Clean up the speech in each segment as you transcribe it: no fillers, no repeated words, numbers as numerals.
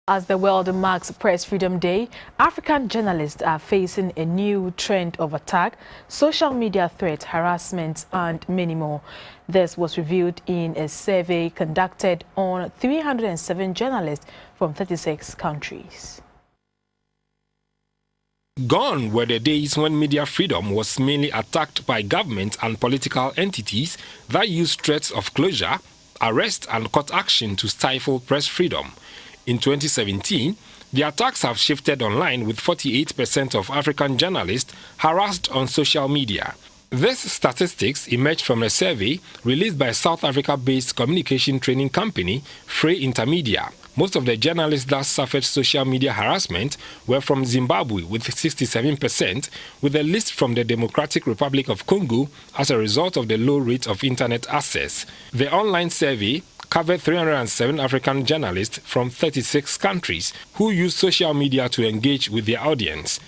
As the world marks Press Freedom Day, African journalists are facing a new trend of attack, social media threats, harassment, and many more. This was revealed in a survey conducted on 307 journalists from 36 countries. Gone were the days when media freedom was mainly attacked by government and political entities that used threats of closure, arrest, and court action to stifle press freedom. In 2017, the attacks have shifted online, with 48% of African journalists harassed on social media. These statistics emerged from a survey released by South Africa-based communication training company Frey Intermedia. Most of the journalists that suffered social media harassment were from Zimbabwe, with 67%, with a list from the Democratic Republic of Congo as a result of the low rate of internet access. The online survey covered 307 African journalists from 36 countries who used social media to engage with their audience.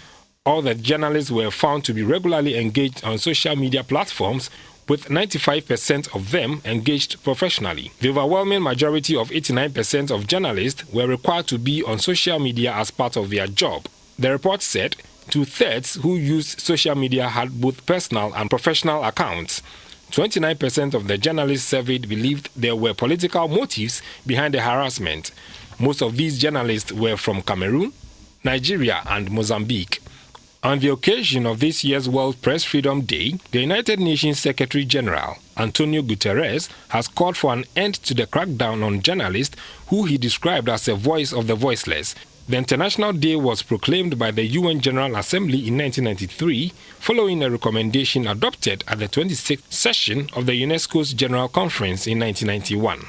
All the journalists were found to be regularly engaged on social media platforms, with 95% of them engaged professionally. The overwhelming majority of 89% of journalists were required to be on social media as part of their job. The report said 2/3 who used social media had both personal and professional accounts. 29% of the journalists surveyed believed there were political motives behind the harassment. Most of these journalists were from Cameroon, Nigeria, and Mozambique. On the occasion of this year's World Press Freedom Day, the United Nations Secretary General, Antonio Guterres, has called for an end to the crackdown on journalists who he described as a voice of the voiceless. The International Day was proclaimed by the UN General Assembly in 1993, following a recommendation adopted at the 26th session of the UNESCO's General Conference in 1991.